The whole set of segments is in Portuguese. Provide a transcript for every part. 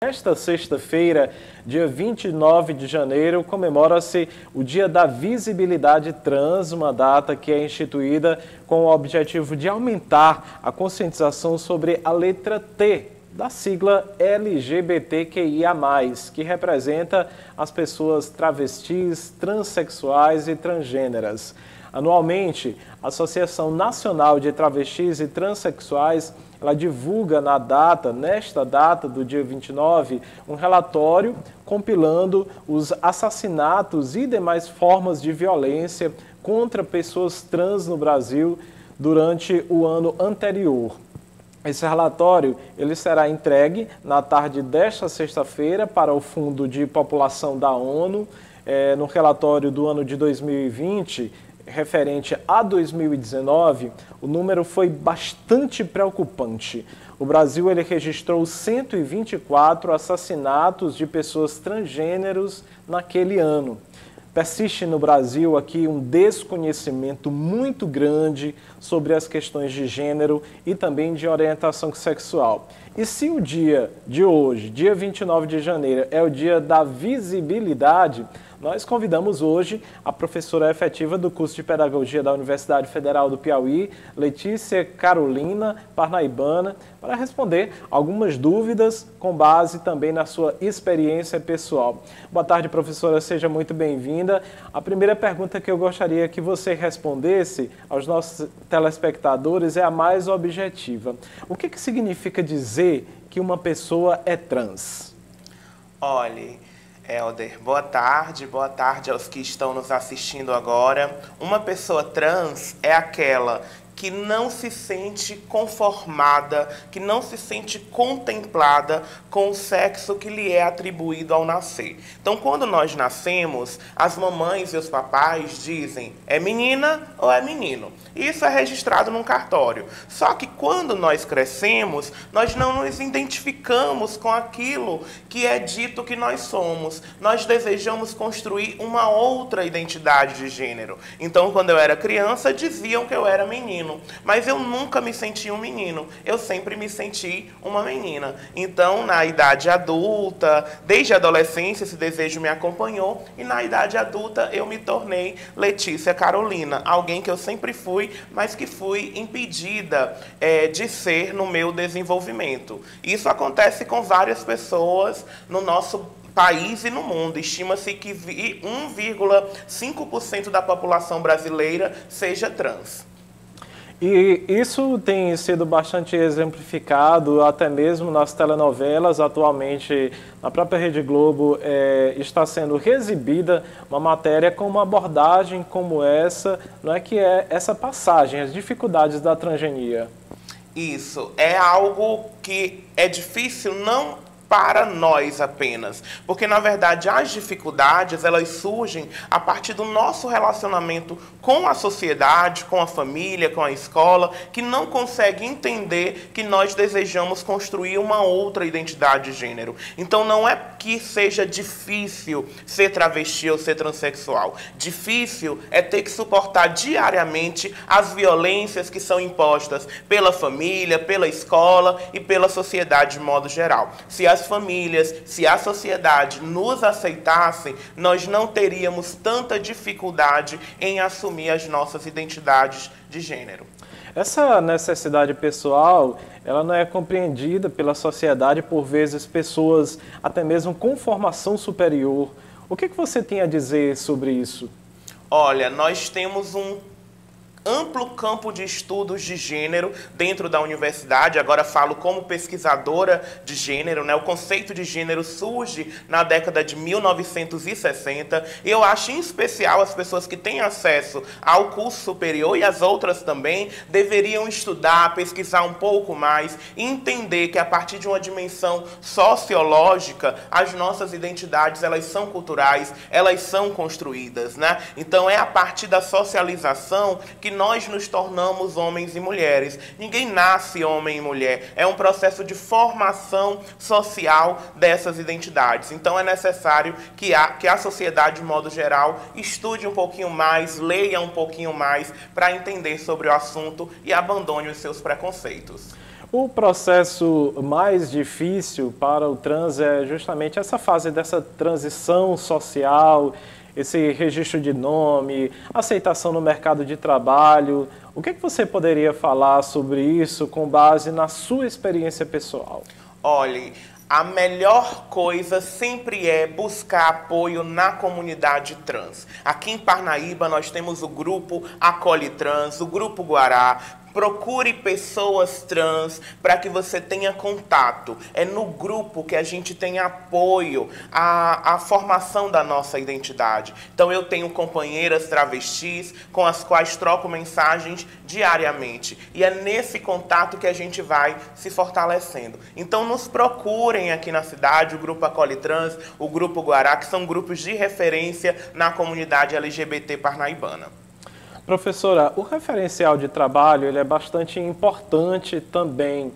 Esta sexta-feira, dia 29 de janeiro, comemora-se o Dia da Visibilidade Trans, uma data que é instituída com o objetivo de aumentar a conscientização sobre a letra T da sigla LGBTQIA+, que representa as pessoas travestis, transexuais e transgêneras. Anualmente, a Associação Nacional de Travestis e Transsexuais ela divulga nesta data do dia 29, um relatório compilando os assassinatos e demais formas de violência contra pessoas trans no Brasil durante o ano anterior. Esse relatório ele será entregue na tarde desta sexta-feira para o Fundo de População da ONU. No relatório do ano de 2020, referente a 2019, o número foi bastante preocupante. O Brasil ele registrou 124 assassinatos de pessoas transgêneros naquele ano. Persiste no Brasil aqui um desconhecimento muito grande sobre as questões de gênero e também de orientação sexual. E se o dia de hoje, dia 29 de janeiro, é o dia da visibilidade, nós convidamos hoje a professora efetiva do curso de Pedagogia da Universidade Federal do Piauí, Letícia Carolina, parnaibana, para responder algumas dúvidas com base também na sua experiência pessoal. Boa tarde, professora, seja muito bem-vinda. A primeira pergunta que eu gostaria que você respondesse aos nossos telespectadores é a mais objetiva. O que significa dizer que uma pessoa é trans? Olhe, Helder, boa tarde aos que estão nos assistindo agora. Uma pessoa trans é aquela que não se sente conformada, que não se sente contemplada com o sexo que lhe é atribuído ao nascer. Então, quando nós nascemos, as mamães e os papais dizem é menina ou é menino. Isso é registrado num cartório. Só que quando nós crescemos, nós não nos identificamos com aquilo que é dito que nós somos. Nós desejamos construir uma outra identidade de gênero. Então, quando eu era criança, diziam que eu era menino. Mas eu nunca me senti um menino, eu sempre me senti uma menina. Então, na idade adulta, desde a adolescência, esse desejo me acompanhou, e na idade adulta eu me tornei Letícia Carolina, alguém que eu sempre fui, mas que fui impedida de ser no meu desenvolvimento. Isso acontece com várias pessoas no nosso país e no mundo. Estima-se que 1,5% da população brasileira seja trans. E isso tem sido bastante exemplificado até mesmo nas telenovelas. Atualmente, na própria Rede Globo, está sendo exibida uma matéria com uma abordagem como essa, não é, que é essa passagem, as dificuldades da transgenia. Isso, é algo que é difícil não para nós apenas, porque na verdade as dificuldades elas surgem a partir do nosso relacionamento com a sociedade, com a família, com a escola, que não consegue entender que nós desejamos construir uma outra identidade de gênero. Então não é que seja difícil ser travesti ou ser transexual. Difícil é ter que suportar diariamente as violências que são impostas pela família, pela escola e pela sociedade de modo geral. Se as famílias, se a sociedade nos aceitassem, nós não teríamos tanta dificuldade em assumir as nossas identidades de gênero. Essa necessidade pessoal, ela não é compreendida pela sociedade, por vezes pessoas até mesmo com formação superior. O que você tem a dizer sobre isso? Olha, nós temos um amplo campo de estudos de gênero dentro da universidade. Agora falo como pesquisadora de gênero, né? O conceito de gênero surge na década de 1960. Eu acho em especial as pessoas que têm acesso ao curso superior e as outras também deveriam estudar, pesquisar um pouco mais e entender que a partir de uma dimensão sociológica as nossas identidades elas são culturais, elas são construídas, né? Então é a partir da socialização que nós nos tornamos homens e mulheres. Ninguém nasce homem e mulher. É um processo de formação social dessas identidades. Então é necessário que a sociedade, de modo geral, estude um pouquinho mais, leia um pouquinho mais para entender sobre o assunto e abandone os seus preconceitos. O processo mais difícil para o trans é justamente essa fase dessa transição social, esse registro de nome, aceitação no mercado de trabalho. O que você poderia falar sobre isso com base na sua experiência pessoal? Olhe, a melhor coisa sempre é buscar apoio na comunidade trans. Aqui em Parnaíba nós temos o grupo Acolhe Trans, o grupo Guará. Procure pessoas trans para que você tenha contato. É no grupo que a gente tem apoio à formação da nossa identidade. Então eu tenho companheiras travestis com as quais troco mensagens diariamente. E é nesse contato que a gente vai se fortalecendo. Então nos procurem aqui na cidade, o Grupo Acolhe Trans, o Grupo Guará, que são grupos de referência na comunidade LGBT parnaibana. Professora, o referencial de trabalho ele é bastante importante também.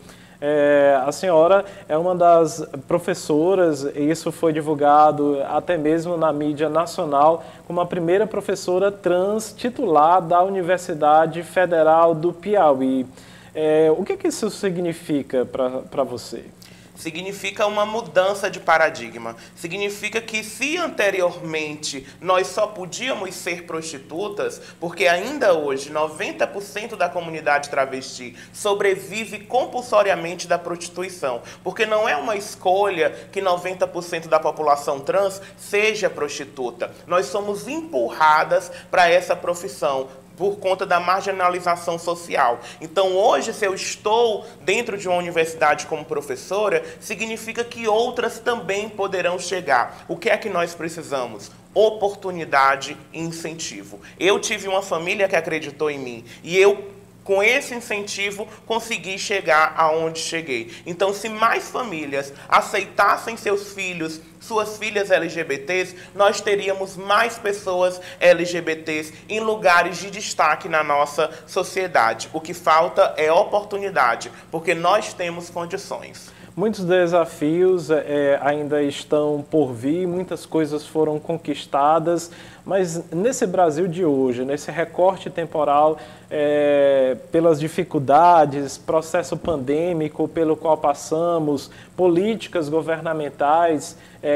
A senhora é uma das professoras, e isso foi divulgado até mesmo na mídia nacional, como a primeira professora trans titular da Universidade Federal do Piauí. O que isso significa para você? Significa uma mudança de paradigma. Significa que se anteriormente nós só podíamos ser prostitutas, porque ainda hoje 90% da comunidade travesti sobrevive compulsoriamente da prostituição, porque não é uma escolha que 90% da população trans seja prostituta. Nós somos empurradas para essa profissão por conta da marginalização social. Então, hoje, se eu estou dentro de uma universidade como professora, significa que outras também poderão chegar. O que é que nós precisamos? Oportunidade e incentivo. Eu tive uma família que acreditou em mim e eu, com esse incentivo, consegui chegar aonde cheguei. Então, se mais famílias aceitassem seus filhos, suas filhas LGBTs, nós teríamos mais pessoas LGBTs em lugares de destaque na nossa sociedade. O que falta é oportunidade, porque nós temos condições. Muitos desafios ainda estão por vir, muitas coisas foram conquistadas, mas nesse Brasil de hoje, nesse recorte temporal, pelas dificuldades, processo pandêmico pelo qual passamos, políticas governamentais,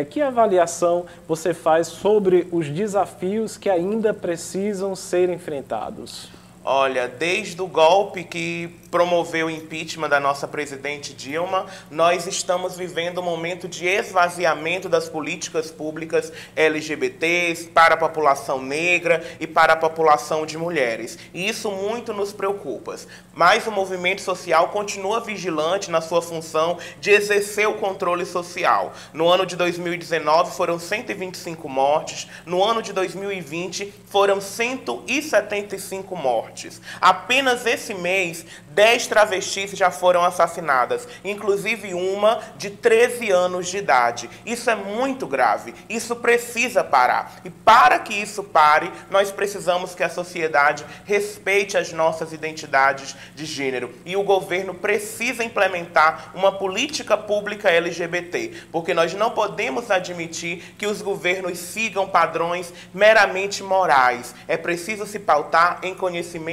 que avaliação você faz sobre os desafios que ainda precisam ser enfrentados? Olha, desde o golpe que promoveu o impeachment da nossa presidente Dilma, nós estamos vivendo um momento de esvaziamento das políticas públicas LGBTs para a população negra e para a população de mulheres. E isso muito nos preocupa. Mas o movimento social continua vigilante na sua função de exercer o controle social. No ano de 2019 foram 125 mortes, no ano de 2020 foram 175 mortes. Apenas esse mês, 10 travestis já foram assassinadas, inclusive uma de 13 anos de idade. Isso é muito grave, isso precisa parar. E para que isso pare, nós precisamos que a sociedade respeite as nossas identidades de gênero. E o governo precisa implementar uma política pública LGBT, porque nós não podemos admitir que os governos sigam padrões meramente morais. É preciso se pautar em conhecimentos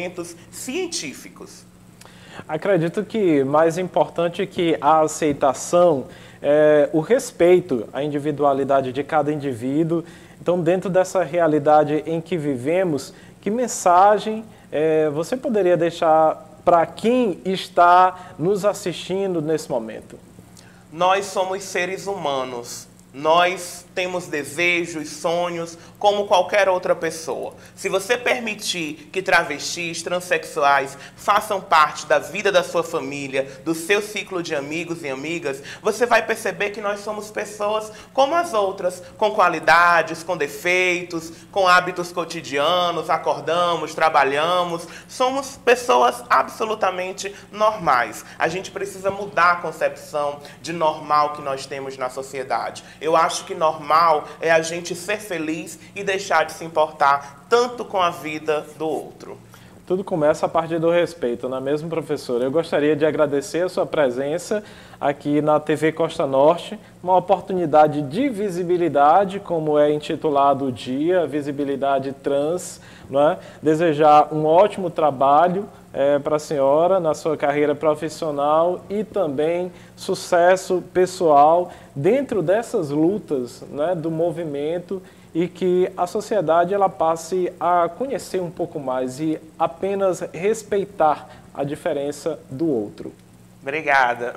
científicos. Acredito que mais importante que a aceitação é o respeito à individualidade de cada indivíduo. Então, dentro dessa realidade em que vivemos, que mensagem você poderia deixar para quem está nos assistindo nesse momento? Nós somos seres humanos. Nós temos desejos, sonhos, como qualquer outra pessoa. Se você permitir que travestis, transexuais façam parte da vida da sua família, do seu ciclo de amigos e amigas, você vai perceber que nós somos pessoas como as outras, com qualidades, com defeitos, com hábitos cotidianos, acordamos, trabalhamos, somos pessoas absolutamente normais. A gente precisa mudar a concepção de normal que nós temos na sociedade. Eu acho que normal é a gente ser feliz e deixar de se importar tanto com a vida do outro. Tudo começa a partir do respeito, não é mesmo, professor? Eu gostaria de agradecer a sua presença aqui na TV Costa Norte, uma oportunidade de visibilidade, como é intitulado o dia, Visibilidade Trans, não é? Desejar um ótimo trabalho para a senhora na sua carreira profissional e também sucesso pessoal dentro dessas lutas, né, do movimento, e que a sociedade ela passe a conhecer um pouco mais e apenas respeitar a diferença do outro. Obrigada.